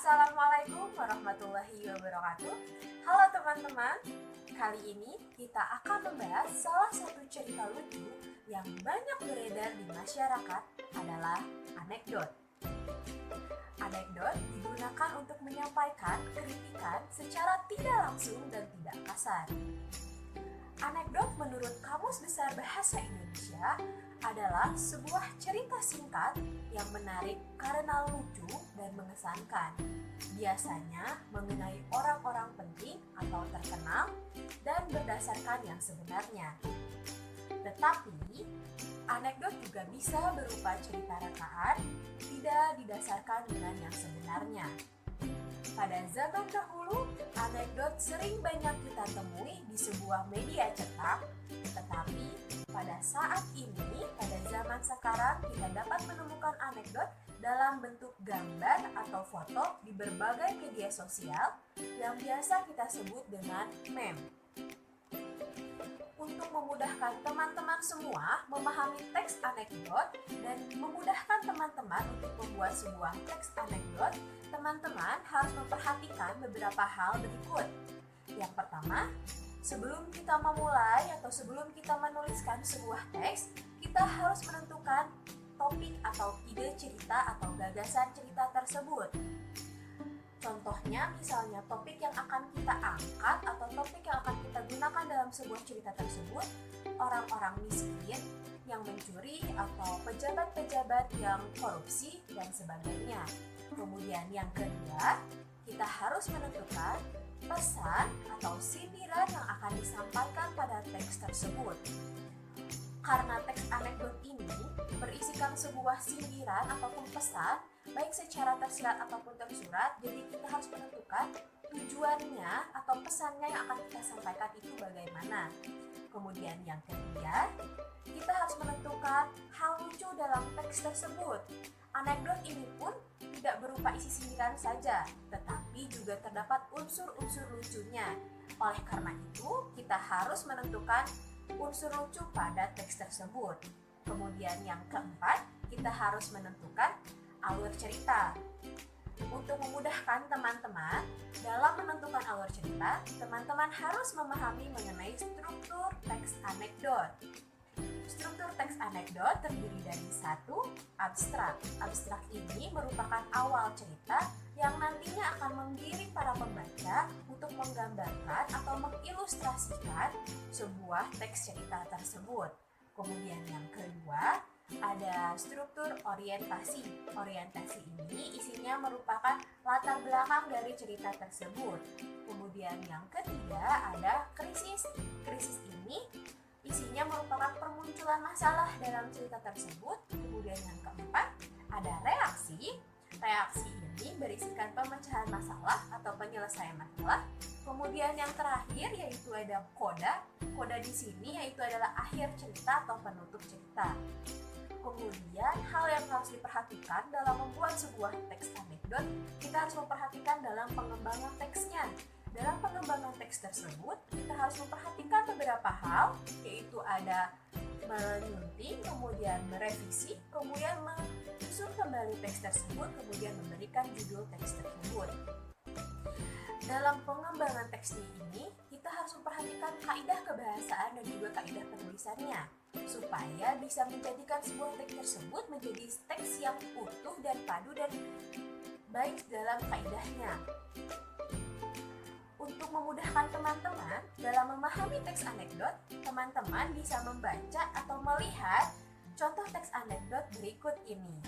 Assalamualaikum warahmatullahi wabarakatuh. Halo teman-teman, kali ini kita akan membahas salah satu cerita lucu yang banyak beredar di masyarakat adalah anekdot. Anekdot digunakan untuk menyampaikan kritikan secara tidak langsung dan tidak kasar. Anekdot menurut Kamus Besar Bahasa Indonesia adalah sebuah cerita singkat yang menarik karena lucu dan mengesankan. Biasanya mengenai orang-orang penting atau terkenal dan berdasarkan yang sebenarnya. Tetapi, anekdot juga bisa berupa cerita rekaan, tidak didasarkan dengan yang sebenarnya. Pada zaman dahulu, anekdot sering banyak kita temui di sebuah media cetak, tetapi pada saat ini, pada zaman sekarang, kita dapat menemukan anekdot dalam bentuk gambar atau foto di berbagai media sosial yang biasa kita sebut dengan meme. Untuk memudahkan teman-teman semua memahami teks anekdot dan memudahkan teman-teman untuk membuat sebuah teks anekdot, teman-teman harus memperhatikan beberapa hal berikut. Yang pertama, sebelum kita memulai atau sebelum kita menuliskan sebuah teks, kita harus menentukan topik atau ide cerita atau gagasan cerita tersebut. Contohnya, misalnya topik yang akan kita angkat atau topik yang akan kita gunakan dalam sebuah cerita tersebut, orang-orang miskin yang mencuri atau pejabat-pejabat yang korupsi dan sebagainya. Kemudian yang kedua, kita harus menentukan pesan atau sindiran yang akan disampaikan pada teks tersebut. Karena teks anekdot ini berisikan sebuah sindiran ataupun pesan, baik secara tersirat ataupun tersurat, jadi kita harus menentukan tujuannya atau pesannya yang akan kita sampaikan itu bagaimana. Kemudian yang ketiga, kita harus menentukan hal lucu dalam teks tersebut. Anekdot ini pun tidak berupa isi sindiran saja, tetapi juga terdapat unsur-unsur lucunya. Oleh karena itu, kita harus menentukan unsur lucu pada teks tersebut. Kemudian yang keempat, kita harus menentukan alur cerita. Untuk memudahkan teman-teman dalam menentukan alur cerita, teman-teman harus memahami mengenai struktur teks anekdot. Struktur teks anekdot terdiri dari satu, abstrak. Abstrak ini merupakan awal cerita yang nantinya akan menggiring para pembaca untuk menggambarkan atau mengilustrasikan sebuah teks cerita tersebut. Kemudian yang kedua, ada struktur orientasi. Orientasi ini isinya merupakan latar belakang dari cerita tersebut. Kemudian yang ketiga, ada krisis. Krisis ini isinya merupakan permunculan masalah dalam cerita tersebut. Kemudian yang keempat, ada reaksi. Reaksi ini berisikan pemecahan masalah atau penyelesaian masalah. Kemudian yang terakhir yaitu ada koda. Koda di sini yaitu adalah akhir cerita atau penutup cerita. Kemudian hal yang harus diperhatikan dalam membuat sebuah teks anekdot, kita harus memperhatikan dalam pengembangan teksnya. Dalam pengembangan teks tersebut, kita harus memperhatikan beberapa hal, yaitu ada menyunting, kemudian merevisi, kemudian menyusun kembali teks tersebut, kemudian memberikan judul teks tersebut. Dalam pengembangan teks ini, kita harus memperhatikan kaidah kebahasaan dan juga kaidah penulisannya, supaya bisa menjadikan sebuah teks tersebut menjadi teks yang utuh dan padu dan baik dalam kaidahnya. Untuk memudahkan teman-teman dalam memahami teks anekdot, teman-teman bisa membaca atau melihat contoh teks anekdot berikut ini.